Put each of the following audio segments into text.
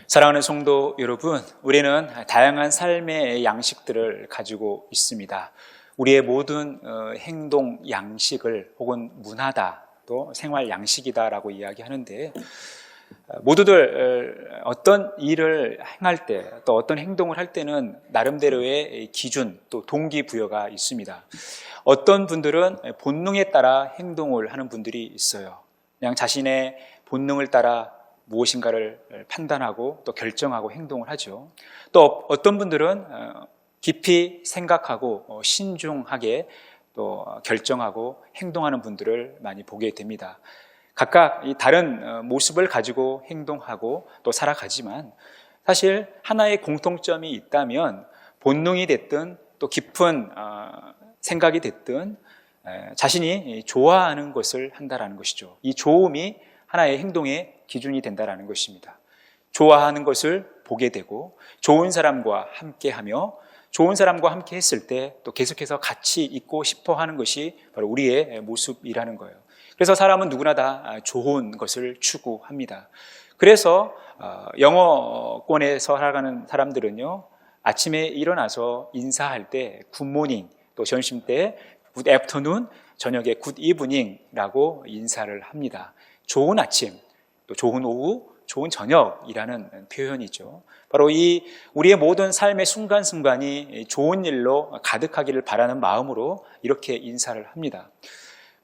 사랑하는 성도 여러분, 우리는 다양한 삶의 양식들을 가지고 있습니다. 우리의 모든 행동 양식을 혹은 문화다, 또 생활 양식이다라고 이야기하는데, 모두들 어떤 일을 행할 때, 또 어떤 행동을 할 때는 나름대로의 기준, 또 동기부여가 있습니다. 어떤 분들은 본능에 따라 행동을 하는 분들이 있어요. 그냥 자신의 본능을 따라 무엇인가를 판단하고 또 결정하고 행동을 하죠. 또 어떤 분들은 깊이 생각하고 신중하게 또 결정하고 행동하는 분들을 많이 보게 됩니다. 각각 이 다른 모습을 가지고 행동하고 또 살아가지만 사실 하나의 공통점이 있다면 본능이 됐든 또 깊은 생각이 됐든 자신이 좋아하는 것을 한다라는 것이죠. 이 좋음이 하나의 행동의 기준이 된다는 것입니다. 좋아하는 것을 보게 되고 좋은 사람과 함께하며 좋은 사람과 함께 했을 때 또 계속해서 같이 있고 싶어 하는 것이 바로 우리의 모습이라는 거예요. 그래서 사람은 누구나 다 좋은 것을 추구합니다. 그래서 영어권에서 살아가는 사람들은요, 아침에 일어나서 인사할 때 굿모닝, 또 점심 때 굿 애프터눈, 저녁에 굿 이브닝이라고 인사를 합니다. 좋은 아침, 또 좋은 오후, 좋은 저녁이라는 표현이죠. 바로 이 우리의 모든 삶의 순간순간이 좋은 일로 가득하기를 바라는 마음으로 이렇게 인사를 합니다.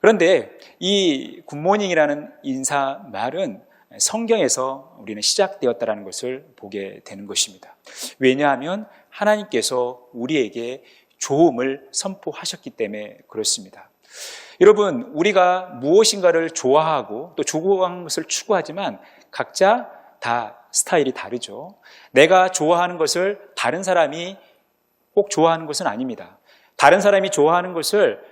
그런데 이 굿모닝이라는 인사 말은 성경에서 우리는 시작되었다는 것을 보게 되는 것입니다. 왜냐하면 하나님께서 우리에게 좋음을 선포하셨기 때문에 그렇습니다. 여러분, 우리가 무엇인가를 좋아하고 또 좋아하는 것을 추구하지만 각자 다 스타일이 다르죠. 내가 좋아하는 것을 다른 사람이 꼭 좋아하는 것은 아닙니다. 다른 사람이 좋아하는 것을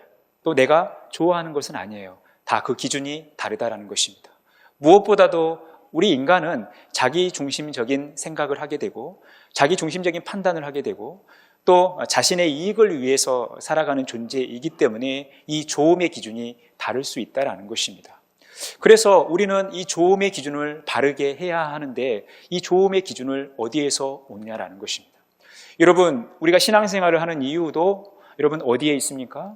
또 내가 좋아하는 것은 아니에요. 다 그 기준이 다르다는 것입니다. 무엇보다도 우리 인간은 자기 중심적인 생각을 하게 되고 자기 중심적인 판단을 하게 되고 또 자신의 이익을 위해서 살아가는 존재이기 때문에 이 좋음의 기준이 다를 수 있다는 것입니다. 그래서 우리는 이 좋음의 기준을 바르게 해야 하는데 이 좋음의 기준을 어디에서 얻냐라는 것입니다. 여러분, 우리가 신앙생활을 하는 이유도 여러분 어디에 있습니까?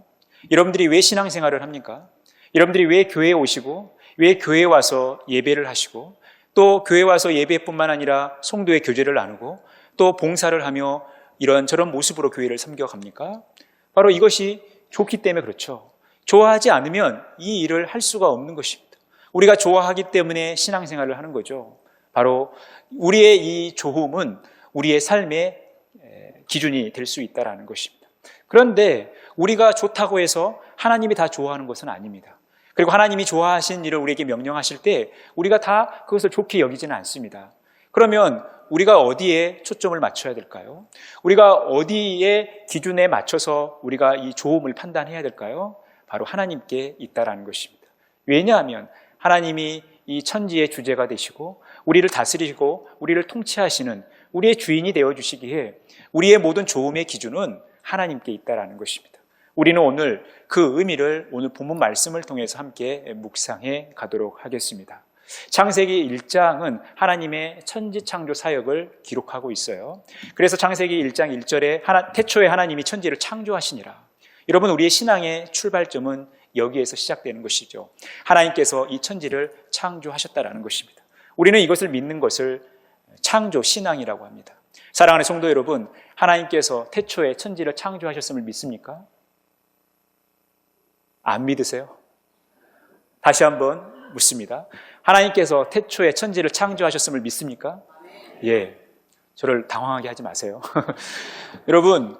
여러분들이 왜 신앙생활을 합니까? 여러분들이 왜 교회에 오시고 왜 교회에 와서 예배를 하시고 또 교회에 와서 예배뿐만 아니라 성도의 교제를 나누고 또 봉사를 하며 이런저런 모습으로 교회를 섬겨갑니까? 바로 이것이 좋기 때문에 그렇죠. 좋아하지 않으면 이 일을 할 수가 없는 것입니다. 우리가 좋아하기 때문에 신앙생활을 하는 거죠. 바로 우리의 이 좋음은 우리의 삶의 기준이 될 수 있다는 것입니다. 그런데 우리가 좋다고 해서 하나님이 다 좋아하는 것은 아닙니다. 그리고 하나님이 좋아하신 일을 우리에게 명령하실 때 우리가 다 그것을 좋게 여기지는 않습니다. 그러면 우리가 어디에 초점을 맞춰야 될까요? 우리가 어디에 기준에 맞춰서 우리가 이 좋음을 판단해야 될까요? 바로 하나님께 있다라는 것입니다. 왜냐하면 하나님이 이 천지의 주제가 되시고 우리를 다스리시고 우리를 통치하시는 우리의 주인이 되어주시기에 우리의 모든 좋음의 기준은 하나님께 있다라는 것입니다. 우리는 오늘 그 의미를 오늘 본문 말씀을 통해서 함께 묵상해 가도록 하겠습니다. 창세기 1장은 하나님의 천지창조 사역을 기록하고 있어요. 그래서 창세기 1장 1절에 태초에 하나님이 천지를 창조하시니라. 여러분, 우리의 신앙의 출발점은 여기에서 시작되는 것이죠. 하나님께서 이 천지를 창조하셨다라는 것입니다. 우리는 이것을 믿는 것을 창조 신앙이라고 합니다. 사랑하는 성도 여러분, 하나님께서 태초에 천지를 창조하셨음을 믿습니까? 안 믿으세요? 다시 한번 묻습니다. 하나님께서 태초에 천지를 창조하셨음을 믿습니까? 예, 저를 당황하게 하지 마세요. 여러분,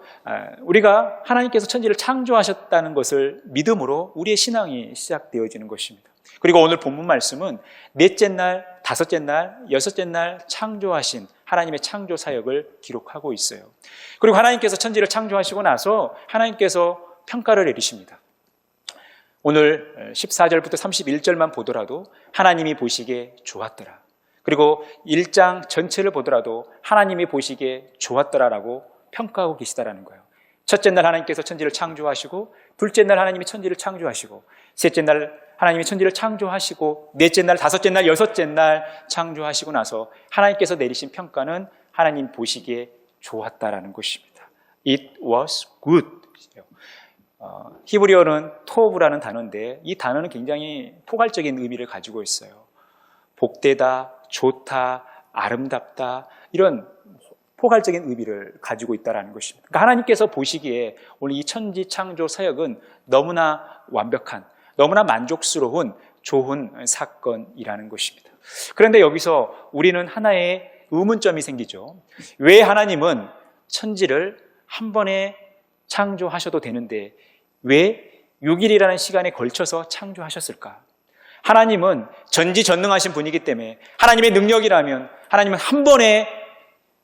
우리가 하나님께서 천지를 창조하셨다는 것을 믿음으로 우리의 신앙이 시작되어지는 것입니다. 그리고 오늘 본문 말씀은 넷째 날, 다섯째 날, 여섯째 날 창조하신 하나님의 창조 사역을 기록하고 있어요. 그리고 하나님께서 천지를 창조하시고 나서 하나님께서 평가를 내리십니다. 오늘 14절부터 31절만 보더라도 하나님이 보시기에 좋았더라. 그리고 1장 전체를 보더라도 하나님이 보시기에 좋았더라라고 평가하고 계시다라는 거예요. 첫째 날 하나님께서 천지를 창조하시고 둘째 날 하나님이 천지를 창조하시고 셋째 날 하나님이 천지를 창조하시고 넷째 날, 다섯째 날, 여섯째 날 창조하시고 나서 하나님께서 내리신 평가는 하나님 보시기에 좋았다라는 것입니다. It was good. 히브리어는 토브라는 단어인데 이 단어는 굉장히 포괄적인 의미를 가지고 있어요. 복되다, 좋다, 아름답다 이런 포괄적인 의미를 가지고 있다는 것입니다. 그러니까 하나님께서 보시기에 오늘 이 천지 창조 사역은 너무나 완벽한, 너무나 만족스러운 좋은 사건이라는 것입니다. 그런데 여기서 우리는 하나의 의문점이 생기죠. 왜 하나님은 천지를 한 번에 창조하셔도 되는데 왜 6일이라는 시간에 걸쳐서 창조하셨을까? 하나님은 전지전능하신 분이기 때문에 하나님의 능력이라면 하나님은 한 번에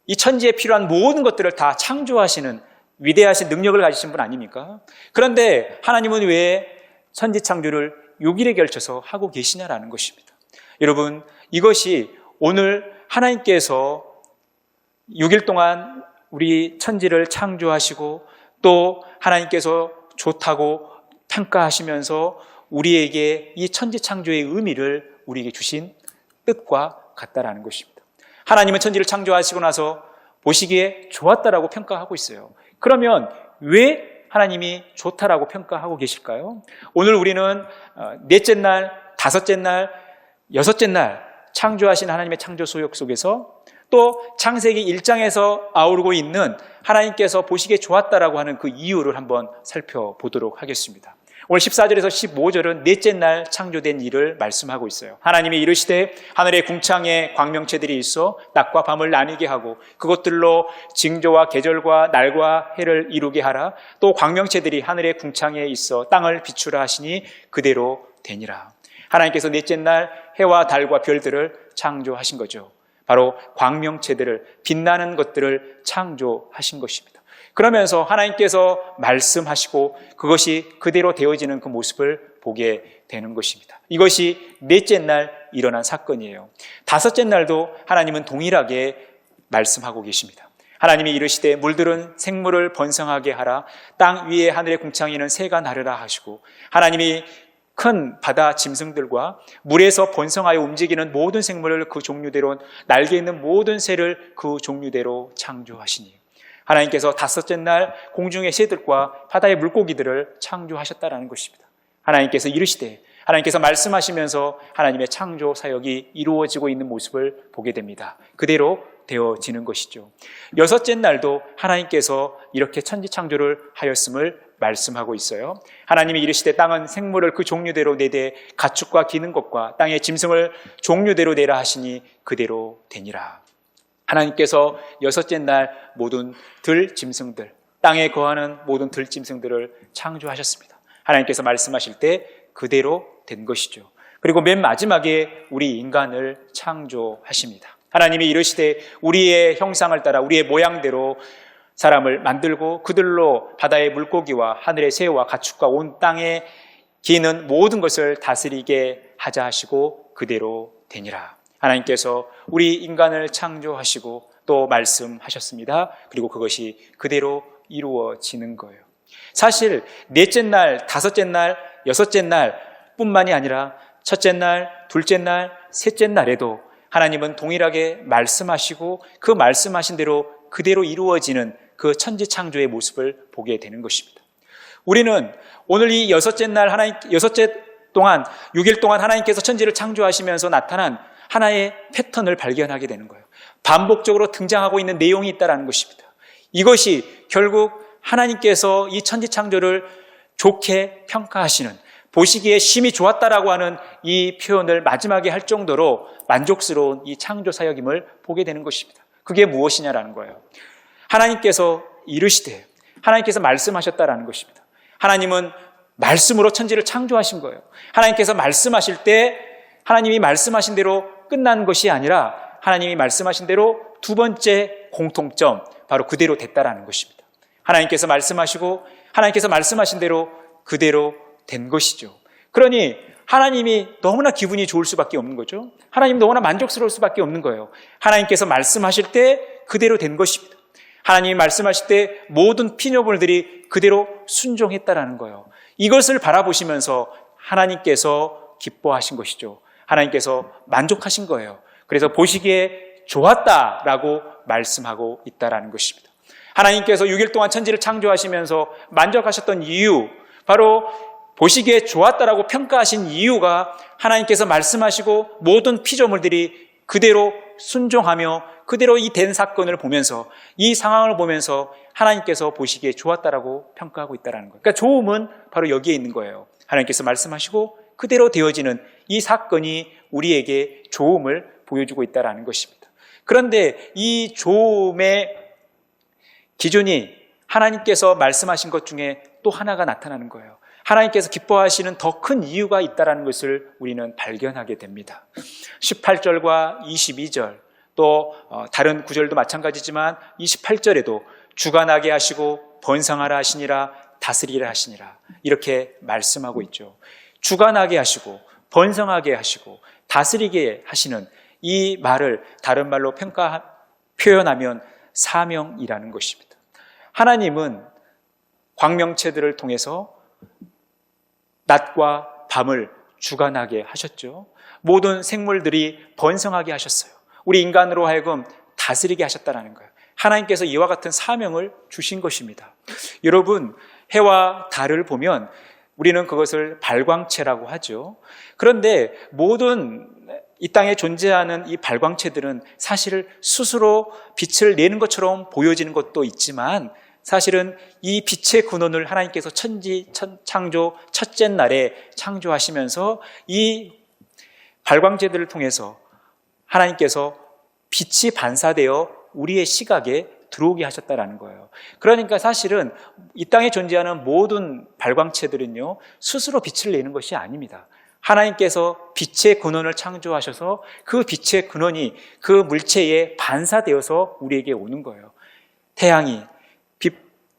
이 천지에 필요한 모든 것들을 다 창조하시는 위대하신 능력을 가지신 분 아닙니까? 그런데 하나님은 왜 천지 창조를 6일에 걸쳐서 하고 계시냐라는 것입니다. 여러분, 이것이 오늘 하나님께서 6일 동안 우리 천지를 창조하시고 또 하나님께서 좋다고 평가하시면서 우리에게 이 천지 창조의 의미를 우리에게 주신 뜻과 같다라는 것입니다. 하나님은 천지를 창조하시고 나서 보시기에 좋았다라고 평가하고 있어요. 그러면 왜 하나님이 좋다라고 평가하고 계실까요? 오늘 우리는 넷째 날, 다섯째 날, 여섯째 날 창조하신 하나님의 창조 소욕 속에서 또 창세기 1장에서 아우르고 있는 하나님께서 보시기에 좋았다라고 하는 그 이유를 한번 살펴보도록 하겠습니다. 오늘 14절에서 15절은 넷째 날 창조된 일을 말씀하고 있어요. 하나님이 이르시되 하늘의 궁창에 광명체들이 있어 낮과 밤을 나뉘게 하고 그것들로 징조와 계절과 날과 해를 이루게 하라. 또 광명체들이 하늘의 궁창에 있어 땅을 비추라 하시니 그대로 되니라. 하나님께서 넷째 날 해와 달과 별들을 창조하신 거죠. 바로 광명체들을, 빛나는 것들을 창조하신 것입니다. 그러면서 하나님께서 말씀하시고 그것이 그대로 되어지는 그 모습을 보게 되는 것입니다. 이것이 넷째 날 일어난 사건이에요. 다섯째 날도 하나님은 동일하게 말씀하고 계십니다. 하나님이 이르시되 물들은 생물을 번성하게 하라. 땅 위에 하늘의 궁창에는 새가 나르라 하시고 하나님이 큰 바다 짐승들과 물에서 번성하여 움직이는 모든 생물을 그 종류대로 날개 있는 모든 새를 그 종류대로 창조하시니 하나님께서 다섯째 날 공중의 새들과 바다의 물고기들을 창조하셨다라는 것입니다. 하나님께서 이르시되 하나님께서 말씀하시면서 하나님의 창조 사역이 이루어지고 있는 모습을 보게 됩니다. 그대로 되어지는 것이죠. 여섯째 날도 하나님께서 이렇게 천지 창조를 하였음을 말씀하고 있어요. 하나님이 이르시되 땅은 생물을 그 종류대로 내되 가축과 기는 것과 땅의 짐승을 종류대로 내라 하시니 그대로 되니라. 하나님께서 여섯째 날 모든 들 짐승들, 땅에 거하는 모든 들 짐승들을 창조하셨습니다. 하나님께서 말씀하실 때 그대로 된 것이죠. 그리고 맨 마지막에 우리 인간을 창조하십니다. 하나님이 이르시되 우리의 형상을 따라 우리의 모양대로 사람을 만들고 그들로 바다의 물고기와 하늘의 새와 가축과 온 땅에 기는 모든 것을 다스리게 하자 하시고 그대로 되니라. 하나님께서 우리 인간을 창조하시고 또 말씀하셨습니다. 그리고 그것이 그대로 이루어지는 거예요. 사실 넷째 날, 다섯째 날, 여섯째 날 뿐만이 아니라 첫째 날, 둘째 날, 셋째 날에도 하나님은 동일하게 말씀하시고 그 말씀하신 대로 그대로 이루어지는 그 천지 창조의 모습을 보게 되는 것입니다. 우리는 오늘 이 여섯째 날 여섯째 동안 6일 동안 하나님께서 천지를 창조하시면서 나타난 하나의 패턴을 발견하게 되는 거예요. 반복적으로 등장하고 있는 내용이 있다는 것입니다. 이것이 결국 하나님께서 이 천지 창조를 좋게 평가하시는, 보시기에 심히 좋았다라고 하는 이 표현을 마지막에 할 정도로 만족스러운 이 창조 사역임을 보게 되는 것입니다. 그게 무엇이냐라는 거예요. 하나님께서 이르시되 하나님께서 말씀하셨다라는 것입니다. 하나님은 말씀으로 천지를 창조하신 거예요. 하나님께서 말씀하실 때 하나님이 말씀하신 대로 끝난 것이 아니라 하나님이 말씀하신 대로 두 번째 공통점, 바로 그대로 됐다라는 것입니다. 하나님께서 말씀하시고 하나님께서 말씀하신 대로 그대로 된 것이죠. 그러니 하나님이 너무나 기분이 좋을 수밖에 없는 거죠. 하나님 너무나 만족스러울 수밖에 없는 거예요. 하나님께서 말씀하실 때 그대로 된 것입니다. 하나님이 말씀하실 때 모든 피조물들이 그대로 순종했다라는 거예요. 이것을 바라보시면서 하나님께서 기뻐하신 것이죠. 하나님께서 만족하신 거예요. 그래서 보시기에 좋았다라고 말씀하고 있다라는 것입니다. 하나님께서 6일 동안 천지를 창조하시면서 만족하셨던 이유, 바로 보시기에 좋았다라고 평가하신 이유가 하나님께서 말씀하시고 모든 피조물들이 그대로 순종하며 그대로 이 된 사건을 보면서, 이 상황을 보면서 하나님께서 보시기에 좋았다라고 평가하고 있다는 거예요. 그러니까 좋음은 바로 여기에 있는 거예요. 하나님께서 말씀하시고 그대로 되어지는 이 사건이 우리에게 좋음을 보여주고 있다는 것입니다. 그런데 이 좋음의 기준이 하나님께서 말씀하신 것 중에 또 하나가 나타나는 거예요. 하나님께서 기뻐하시는 더 큰 이유가 있다는 것을 우리는 발견하게 됩니다. 18절과 22절, 또 다른 구절도 마찬가지지만 28절에도 주관하게 하시고 번성하라 하시니라, 다스리라 하시니라, 이렇게 말씀하고 있죠. 주관하게 하시고 번성하게 하시고 다스리게 하시는 이 말을 다른 말로 표현하면 사명이라는 것입니다. 하나님은 광명체들을 통해서 낮과 밤을 주관하게 하셨죠. 모든 생물들이 번성하게 하셨어요. 우리 인간으로 하여금 다스리게 하셨다는 거예요. 하나님께서 이와 같은 사명을 주신 것입니다. 여러분, 해와 달을 보면 우리는 그것을 발광체라고 하죠. 그런데 모든 이 땅에 존재하는 이 발광체들은 사실 스스로 빛을 내는 것처럼 보여지는 것도 있지만, 사실은 이 빛의 근원을 하나님께서 창조 첫째 날에 창조하시면서 이 발광체들을 통해서 하나님께서 빛이 반사되어 우리의 시각에 들어오게 하셨다라는 거예요. 그러니까 사실은 이 땅에 존재하는 모든 발광체들은요, 스스로 빛을 내는 것이 아닙니다. 하나님께서 빛의 근원을 창조하셔서 그 빛의 근원이 그 물체에 반사되어서 우리에게 오는 거예요. 태양이,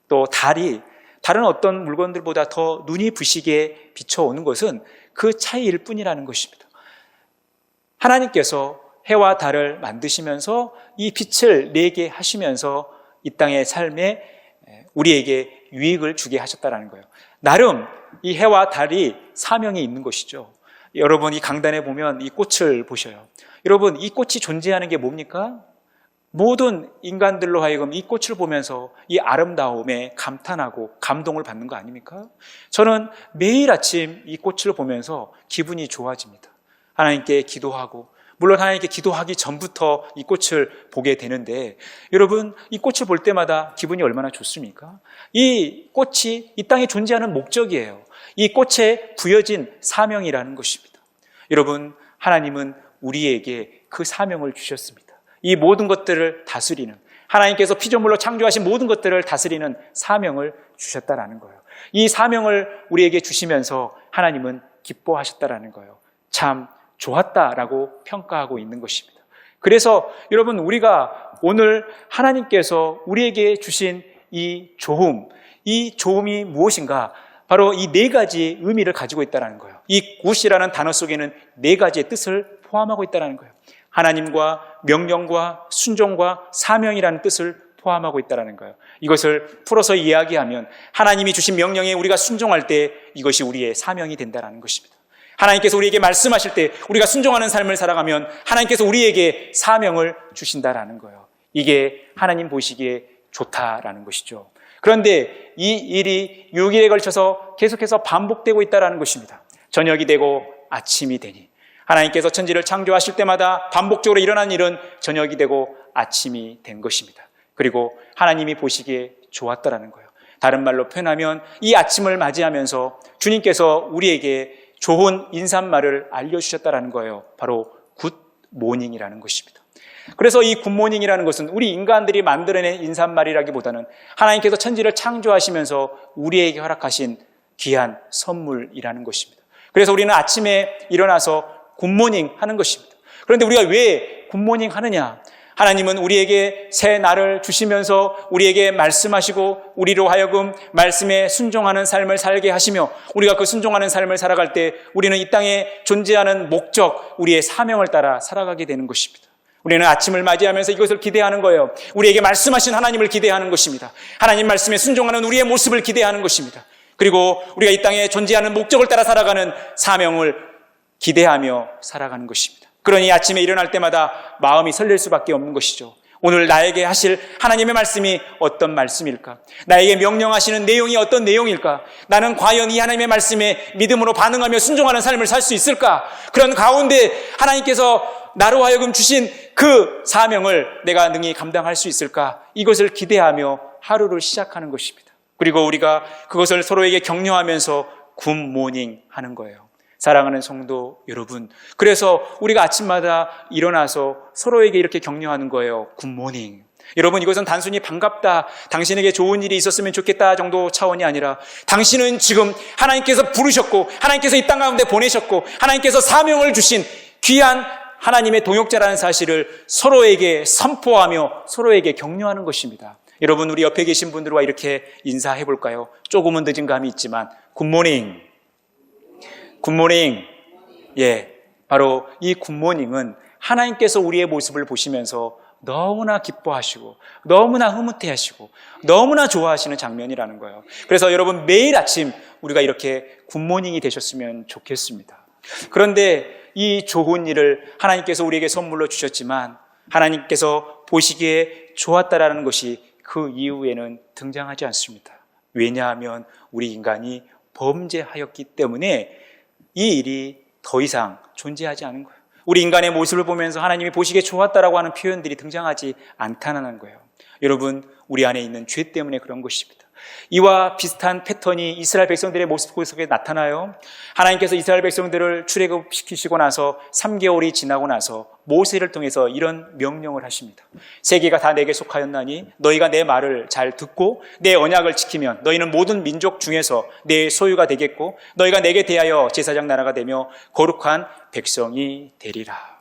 또 달이 다른 어떤 물건들보다 더 눈이 부시게 비춰오는 것은 그 차이일 뿐이라는 것입니다. 하나님께서 해와 달을 만드시면서 이 빛을 내게 하시면서 이 땅의 삶에 우리에게 유익을 주게 하셨다는 거예요. 나름 이 해와 달이 사명이 있는 것이죠. 여러분, 이 강단에 보면 이 꽃을 보셔요. 여러분, 이 꽃이 존재하는 게 뭡니까? 모든 인간들로 하여금 이 꽃을 보면서 이 아름다움에 감탄하고 감동을 받는 거 아닙니까? 저는 매일 아침 이 꽃을 보면서 기분이 좋아집니다. 하나님께 기도하고, 물론 하나님께 기도하기 전부터 이 꽃을 보게 되는데, 여러분, 이 꽃을 볼 때마다 기분이 얼마나 좋습니까? 이 꽃이 이 땅에 존재하는 목적이에요. 이 꽃에 부여진 사명이라는 것입니다. 여러분, 하나님은 우리에게 그 사명을 주셨습니다. 이 모든 것들을 다스리는, 하나님께서 피조물로 창조하신 모든 것들을 다스리는 사명을 주셨다라는 거예요. 이 사명을 우리에게 주시면서 하나님은 기뻐하셨다라는 거예요. 참 좋았다라고 평가하고 있는 것입니다. 그래서 여러분, 우리가 오늘 하나님께서 우리에게 주신 이 좋음이 무엇인가? 바로 이 네 가지 의미를 가지고 있다는 거예요. 이 굿이라는 단어 속에는 네 가지의 뜻을 포함하고 있다는 거예요. 하나님과 명령과 순종과 사명이라는 뜻을 포함하고 있다는 거예요. 이것을 풀어서 이야기하면 하나님이 주신 명령에 우리가 순종할 때 이것이 우리의 사명이 된다는 것입니다. 하나님께서 우리에게 말씀하실 때 우리가 순종하는 삶을 살아가면 하나님께서 우리에게 사명을 주신다라는 거예요. 이게 하나님 보시기에 좋다라는 것이죠. 그런데 이 일이 6일에 걸쳐서 계속해서 반복되고 있다는 것입니다. 저녁이 되고 아침이 되니, 하나님께서 천지를 창조하실 때마다 반복적으로 일어난 일은 저녁이 되고 아침이 된 것입니다. 그리고 하나님이 보시기에 좋았다라는 거예요. 다른 말로 표현하면 이 아침을 맞이하면서 주님께서 우리에게 좋은 인사말을 알려주셨다라는 거예요. 바로 굿모닝이라는 것입니다. 그래서 이 굿모닝이라는 것은 우리 인간들이 만들어낸 인사말이라기보다는 하나님께서 천지를 창조하시면서 우리에게 허락하신 귀한 선물이라는 것입니다. 그래서 우리는 아침에 일어나서 굿모닝 하는 것입니다. 그런데 우리가 왜 굿모닝 하느냐? 하나님은 우리에게 새 날을 주시면서 우리에게 말씀하시고 우리로 하여금 말씀에 순종하는 삶을 살게 하시며, 우리가 그 순종하는 삶을 살아갈 때 우리는 이 땅에 존재하는 목적, 우리의 사명을 따라 살아가게 되는 것입니다. 우리는 아침을 맞이하면서 이것을 기대하는 거예요. 우리에게 말씀하신 하나님을 기대하는 것입니다. 하나님 말씀에 순종하는 우리의 모습을 기대하는 것입니다. 그리고 우리가 이 땅에 존재하는 목적을 따라 살아가는 사명을 기대하며 살아가는 것입니다. 그러니 아침에 일어날 때마다 마음이 설렐 수밖에 없는 것이죠. 오늘 나에게 하실 하나님의 말씀이 어떤 말씀일까? 나에게 명령하시는 내용이 어떤 내용일까? 나는 과연 이 하나님의 말씀에 믿음으로 반응하며 순종하는 삶을 살 수 있을까? 그런 가운데 하나님께서 나로 하여금 주신 그 사명을 내가 능히 감당할 수 있을까? 이것을 기대하며 하루를 시작하는 것입니다. 그리고 우리가 그것을 서로에게 격려하면서 굿모닝 하는 거예요. 사랑하는 성도 여러분, 그래서 우리가 아침마다 일어나서 서로에게 이렇게 격려하는 거예요. 굿모닝. 여러분, 이것은 단순히 반갑다, 당신에게 좋은 일이 있었으면 좋겠다 정도 차원이 아니라 당신은 지금 하나님께서 부르셨고 하나님께서 이 땅 가운데 보내셨고 하나님께서 사명을 주신 귀한 하나님의 동역자라는 사실을 서로에게 선포하며 서로에게 격려하는 것입니다. 여러분, 우리 옆에 계신 분들과 이렇게 인사해 볼까요? 조금은 늦은 감이 있지만 굿모닝. 굿모닝. 예, 바로 이 굿모닝은 하나님께서 우리의 모습을 보시면서 너무나 기뻐하시고 너무나 흐뭇해하시고 너무나 좋아하시는 장면이라는 거예요. 그래서 여러분, 매일 아침 우리가 이렇게 굿모닝이 되셨으면 좋겠습니다. 그런데 이 좋은 일을 하나님께서 우리에게 선물로 주셨지만 하나님께서 보시기에 좋았다라는 것이 그 이후에는 등장하지 않습니다. 왜냐하면 우리 인간이 범죄하였기 때문에 이 일이 더 이상 존재하지 않은 거예요. 우리 인간의 모습을 보면서 하나님이 보시기에 좋았다라고 하는 표현들이 등장하지 않다는 거예요. 여러분, 우리 안에 있는 죄 때문에 그런 것입니다. 이와 비슷한 패턴이 이스라엘 백성들의 모습 속에 나타나요. 하나님께서 이스라엘 백성들을 출애굽시키시고 나서 3개월이 지나고 나서 모세를 통해서 이런 명령을 하십니다. 세계가 다 내게 속하였나니 너희가 내 말을 잘 듣고 내 언약을 지키면 너희는 모든 민족 중에서 내 소유가 되겠고 너희가 내게 대하여 제사장 나라가 되며 거룩한 백성이 되리라.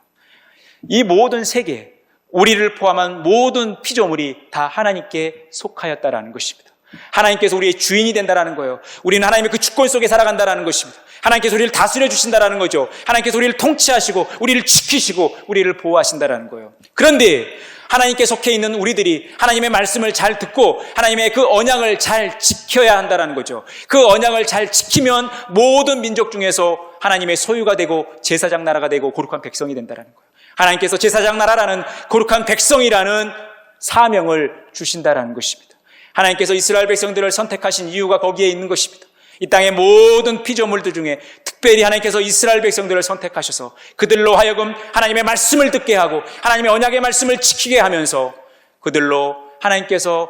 이 모든 세계, 우리를 포함한 모든 피조물이 다 하나님께 속하였다라는 것입니다. 하나님께서 우리의 주인이 된다라는 거예요. 우리는 하나님의 그 주권 속에 살아간다라는 것입니다. 하나님께서 우리를 다스려 주신다라는 거죠. 하나님께서 우리를 통치하시고 우리를 지키시고 우리를 보호하신다라는 거예요. 그런데 하나님께 속해 있는 우리들이 하나님의 말씀을 잘 듣고 하나님의 그 언약을 잘 지켜야 한다라는 거죠. 그 언약을 잘 지키면 모든 민족 중에서 하나님의 소유가 되고 제사장 나라가 되고 거룩한 백성이 된다라는 거예요. 하나님께서 제사장 나라라는 거룩한 백성이라는 사명을 주신다라는 것입니다. 하나님께서 이스라엘 백성들을 선택하신 이유가 거기에 있는 것입니다. 이 땅의 모든 피조물들 중에 특별히 하나님께서 이스라엘 백성들을 선택하셔서 그들로 하여금 하나님의 말씀을 듣게 하고 하나님의 언약의 말씀을 지키게 하면서 그들로 하나님께서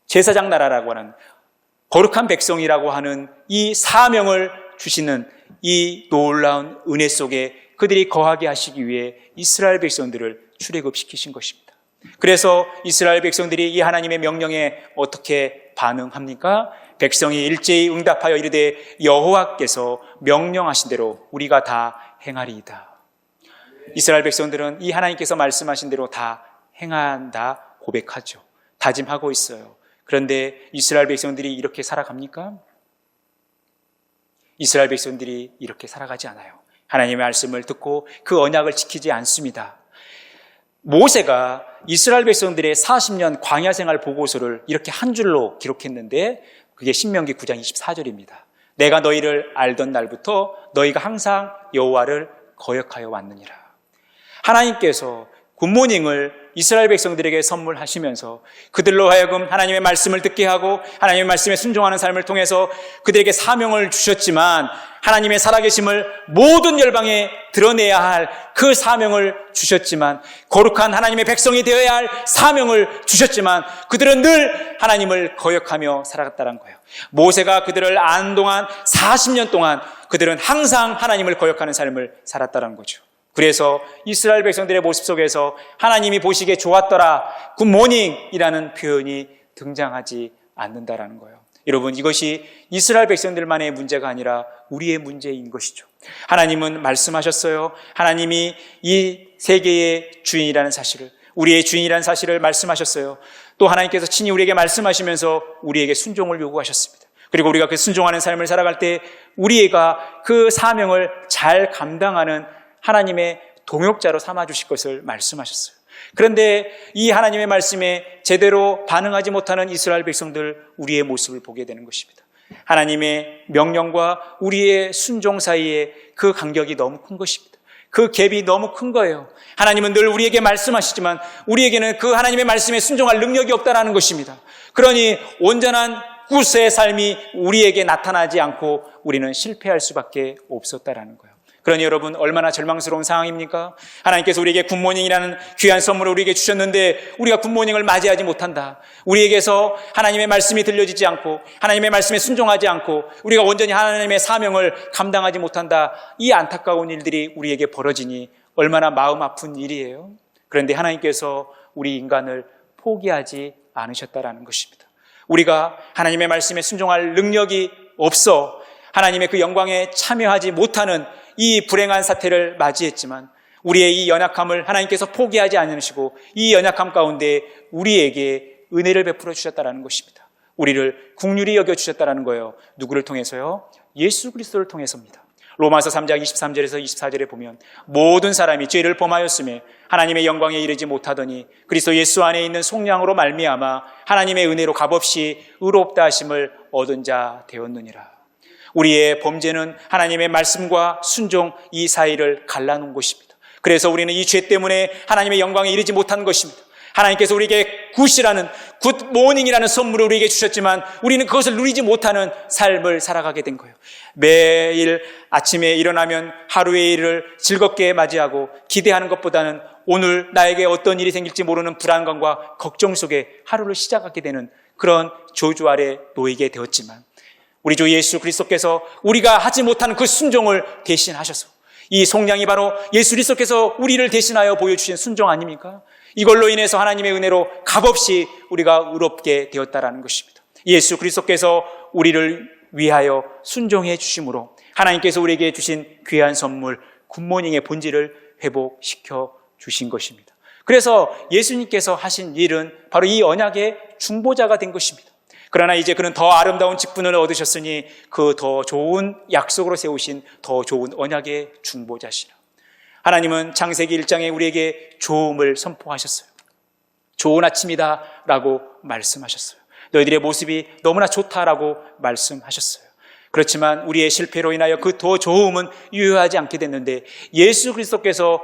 제사장 나라라고 하는 거룩한 백성이라고 하는 이 사명을 주시는 이 놀라운 은혜 속에 그들이 거하게 하시기 위해 이스라엘 백성들을 출애굽시키신 것입니다. 그래서 이스라엘 백성들이 이 하나님의 명령에 어떻게 반응합니까? 백성이 일제히 응답하여 이르되 여호와께서 명령하신 대로 우리가 다 행하리이다. 이스라엘 백성들은 이 하나님께서 말씀하신 대로 다 행한다 고백하죠. 다짐하고 있어요. 그런데 이스라엘 백성들이 이렇게 살아갑니까? 이스라엘 백성들이 이렇게 살아가지 않아요. 하나님의 말씀을 듣고 그 언약을 지키지 않습니다. 모세가 이스라엘 백성들의 40년 광야 생활 보고서를 이렇게 한 줄로 기록했는데 그게 신명기 9장 24절입니다. 내가 너희를 알던 날부터 너희가 항상 여호와를 거역하여 왔느니라. 하나님께서 굿모닝을 이스라엘 백성들에게 선물하시면서 그들로 하여금 하나님의 말씀을 듣게 하고 하나님의 말씀에 순종하는 삶을 통해서 그들에게 사명을 주셨지만 하나님의 살아계심을 모든 열방에 드러내야 할 그 사명을 주셨지만 거룩한 하나님의 백성이 되어야 할 사명을 주셨지만 그들은 늘 하나님을 거역하며 살아갔다는 거예요. 모세가 그들을 아는 동안 40년 동안 그들은 항상 하나님을 거역하는 삶을 살았다는 거죠. 그래서 이스라엘 백성들의 모습 속에서 하나님이 보시기에 좋았더라, 굿모닝이라는 표현이 등장하지 않는다라는 거예요. 여러분, 이것이 이스라엘 백성들만의 문제가 아니라 우리의 문제인 것이죠. 하나님은 말씀하셨어요. 하나님이 이 세계의 주인이라는 사실을, 우리의 주인이라는 사실을 말씀하셨어요. 또 하나님께서 친히 우리에게 말씀하시면서 우리에게 순종을 요구하셨습니다. 그리고 우리가 그 순종하는 삶을 살아갈 때 우리가 그 사명을 잘 감당하는 하나님의 동역자로 삼아주실 것을 말씀하셨어요. 그런데 이 하나님의 말씀에 제대로 반응하지 못하는 이스라엘 백성들, 우리의 모습을 보게 되는 것입니다. 하나님의 명령과 우리의 순종 사이에 그 간격이 너무 큰 것입니다. 그 갭이 너무 큰 거예요. 하나님은 늘 우리에게 말씀하시지만 우리에게는 그 하나님의 말씀에 순종할 능력이 없다라는 것입니다. 그러니 온전한 구세의 삶이 우리에게 나타나지 않고 우리는 실패할 수밖에 없었다라는 거예요. 그러니 여러분, 얼마나 절망스러운 상황입니까? 하나님께서 우리에게 굿모닝이라는 귀한 선물을 우리에게 주셨는데 우리가 굿모닝을 맞이하지 못한다. 우리에게서 하나님의 말씀이 들려지지 않고 하나님의 말씀에 순종하지 않고 우리가 온전히 하나님의 사명을 감당하지 못한다. 이 안타까운 일들이 우리에게 벌어지니 얼마나 마음 아픈 일이에요. 그런데 하나님께서 우리 인간을 포기하지 않으셨다라는 것입니다. 우리가 하나님의 말씀에 순종할 능력이 없어 하나님의 그 영광에 참여하지 못하는 이 불행한 사태를 맞이했지만 우리의 이 연약함을 하나님께서 포기하지 않으시고 이 연약함 가운데 우리에게 은혜를 베풀어 주셨다는 것입니다. 우리를 긍휼히 여겨주셨다는 거예요. 누구를 통해서요? 예수 그리스도를 통해서입니다. 로마서 3장 23절에서 24절에 보면 모든 사람이 죄를 범하였음에 하나님의 영광에 이르지 못하더니 그리스도 예수 안에 있는 속량으로 말미암아 하나님의 은혜로 값없이 의롭다 하심을 얻은 자 되었느니라. 우리의 범죄는 하나님의 말씀과 순종 이 사이를 갈라놓은 것입니다. 그래서 우리는 이 죄 때문에 하나님의 영광에 이르지 못한 것입니다. 하나님께서 우리에게 굿이라는 굿모닝이라는 선물을 우리에게 주셨지만 우리는 그것을 누리지 못하는 삶을 살아가게 된 거예요. 매일 아침에 일어나면 하루의 일을 즐겁게 맞이하고 기대하는 것보다는 오늘 나에게 어떤 일이 생길지 모르는 불안감과 걱정 속에 하루를 시작하게 되는 그런 저주 아래 놓이게 되었지만 우리 주 예수 그리스도께서 우리가 하지 못하는 그 순종을 대신하셔서 이 속량이 바로 예수 그리스도께서 우리를 대신하여 보여주신 순종 아닙니까? 이걸로 인해서 하나님의 은혜로 값없이 우리가 의롭게 되었다라는 것입니다. 예수 그리스도께서 우리를 위하여 순종해 주심으로 하나님께서 우리에게 주신 귀한 선물 굿모닝의 본질을 회복시켜 주신 것입니다. 그래서 예수님께서 하신 일은 바로 이 언약의 중보자가 된 것입니다. 그러나 이제 그는 더 아름다운 직분을 얻으셨으니 그 더 좋은 약속으로 세우신 더 좋은 언약의 중보자시라. 하나님은 창세기 1장에 우리에게 좋음을 선포하셨어요. 좋은 아침이다 라고 말씀하셨어요. 너희들의 모습이 너무나 좋다라고 말씀하셨어요. 그렇지만 우리의 실패로 인하여 그 더 좋음은 유효하지 않게 됐는데 예수 그리스도께서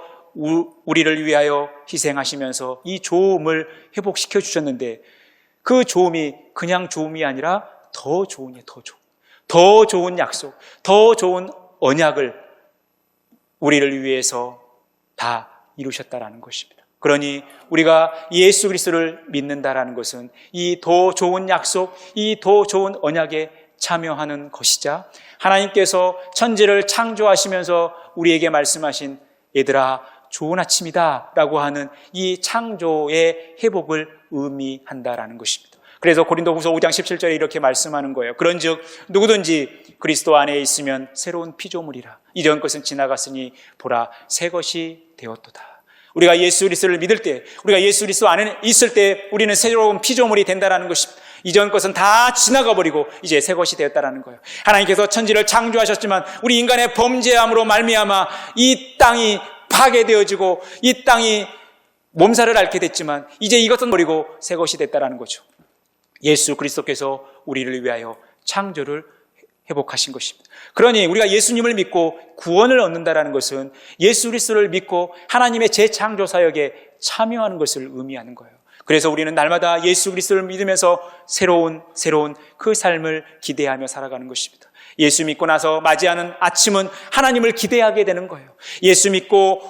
우리를 위하여 희생하시면서 이 좋음을 회복시켜 주셨는데 그 좋음이 그냥 좋음이 아니라 더 좋으니 더 좋은 약속, 더 좋은 언약을 우리를 위해서 다 이루셨다라는 것입니다. 그러니 우리가 예수 그리스도를 믿는다라는 것은 이 더 좋은 약속, 이 더 좋은 언약에 참여하는 것이자 하나님께서 천지를 창조하시면서 우리에게 말씀하신 얘들아 좋은 아침이다 라고 하는 이 창조의 회복을 의미한다라는 것입니다. 그래서 고린도후서 5장 17절에 이렇게 말씀하는 거예요. 그런즉 누구든지 그리스도 안에 있으면 새로운 피조물이라. 이전 것은 지나갔으니 보라 새 것이 되었도다. 우리가 예수 그리스도를 믿을 때, 우리가 예수 그리스도 안에 있을 때 우리는 새로운 피조물이 된다는 것입니다. 이전 것은 다 지나가 버리고 이제 새 것이 되었다는 거예요. 하나님께서 천지를 창조하셨지만 우리 인간의 범죄함으로 말미암아 이 땅이 파괴되어지고 이 땅이 몸살을 앓게 됐지만 이제 이것은 버리고 새 것이 됐다는 거죠. 예수 그리스도께서 우리를 위하여 창조를 회복하신 것입니다. 그러니 우리가 예수님을 믿고 구원을 얻는다는 것은 예수 그리스도를 믿고 하나님의 재창조 사역에 참여하는 것을 의미하는 거예요. 그래서 우리는 날마다 예수 그리스도를 믿으면서 새로운 그 삶을 기대하며 살아가는 것입니다. 예수 믿고 나서 맞이하는 아침은 하나님을 기대하게 되는 거예요. 예수 믿고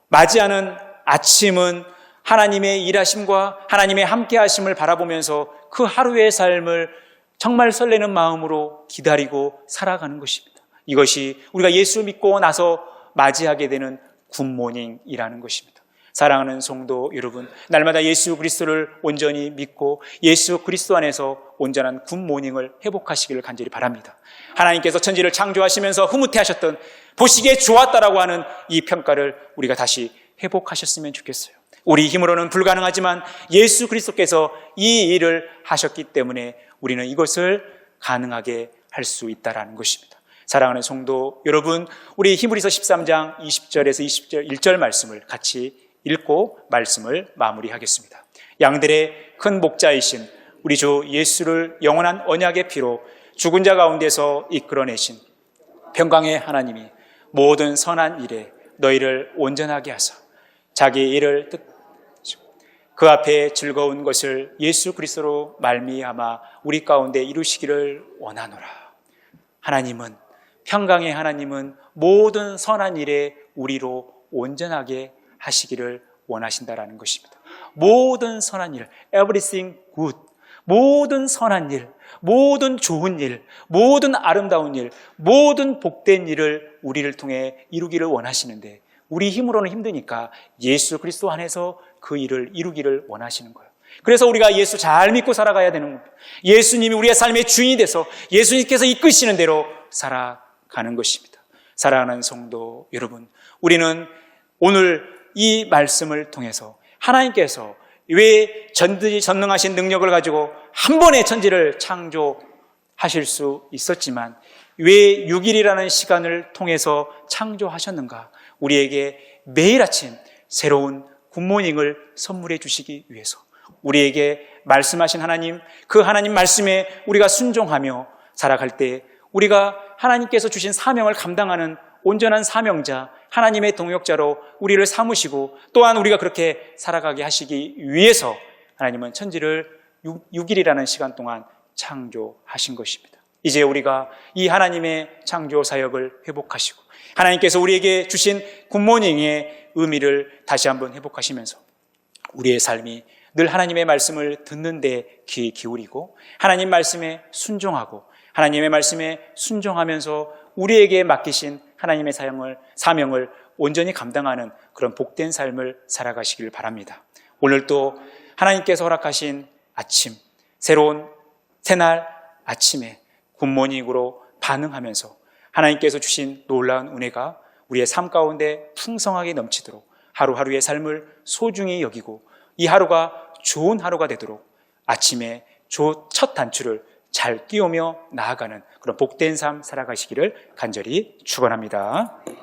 맞이하는 아침은 하나님의 일하심과 하나님의 함께하심을 바라보면서 그 하루의 삶을 정말 설레는 마음으로 기다리고 살아가는 것입니다. 이것이 우리가 예수 믿고 나서 맞이하게 되는 굿모닝이라는 것입니다. 사랑하는 성도 여러분, 날마다 예수 그리스도를 온전히 믿고 예수 그리스도 안에서 온전한 굿모닝을 회복하시기를 간절히 바랍니다. 하나님께서 천지를 창조하시면서 흐뭇해하셨던 보시기에 좋았다라고 하는 이 평가를 우리가 다시 회복하셨으면 좋겠어요. 우리 힘으로는 불가능하지만 예수 그리스도께서 이 일을 하셨기 때문에 우리는 이것을 가능하게 할 수 있다는 것입니다. 사랑하는 성도 여러분, 우리 히브리서 13장 20절에서 21절 말씀을 같이 읽고 말씀을 마무리하겠습니다. 양들의 큰 목자이신 우리 주 예수를 영원한 언약의 피로 죽은 자 가운데서 이끌어내신 평강의 하나님이 모든 선한 일에 너희를 온전하게 하사 자기의 일을 그 앞에 즐거운 것을 예수 그리스도로 말미암아 우리 가운데 이루시기를 원하노라. 하나님은, 평강의 하나님은 모든 선한 일에 우리로 온전하게 하시기를 원하신다라는 것입니다. 모든 선한 일, everything good, 모든 선한 일, 모든 좋은 일, 모든 아름다운 일, 모든 복된 일을 우리를 통해 이루기를 원하시는데 우리 힘으로는 힘드니까 예수 그리스도 안에서 그 일을 이루기를 원하시는 거예요. 그래서 우리가 예수 잘 믿고 살아가야 되는 겁니다. 예수님이 우리의 삶의 주인이 돼서 예수님께서 이끄시는 대로 살아가는 것입니다. 사랑하는 성도 여러분, 우리는 오늘 이 말씀을 통해서 하나님께서 왜 전능하신 능력을 가지고 한 번에 천지를 창조하실 수 있었지만 왜 6일이라는 시간을 통해서 창조하셨는가? 우리에게 매일 아침 새로운 굿모닝을 선물해 주시기 위해서 우리에게 말씀하신 하나님, 그 하나님 말씀에 우리가 순종하며 살아갈 때 우리가 하나님께서 주신 사명을 감당하는 온전한 사명자, 하나님의 동역자로 우리를 삼으시고 또한 우리가 그렇게 살아가게 하시기 위해서 하나님은 천지를 6일이라는 시간 동안 창조하신 것입니다. 이제 우리가 이 하나님의 창조 사역을 회복하시고 하나님께서 우리에게 주신 굿모닝의 의미를 다시 한번 회복하시면서 우리의 삶이 늘 하나님의 말씀을 듣는 데 귀 기울이고 하나님 말씀에 순종하고 하나님의 말씀에 순종하면서 우리에게 맡기신 하나님의 사명을 온전히 감당하는 그런 복된 삶을 살아가시길 바랍니다. 오늘 또 하나님께서 허락하신 아침, 새로운 새날 아침에 굿모닝으로 반응하면서 하나님께서 주신 놀라운 은혜가 우리의 삶 가운데 풍성하게 넘치도록 하루하루의 삶을 소중히 여기고 이 하루가 좋은 하루가 되도록 아침에 첫 단추를 잘 끼우며 나아가는 그런 복된 삶 살아가시기를 간절히 축원합니다.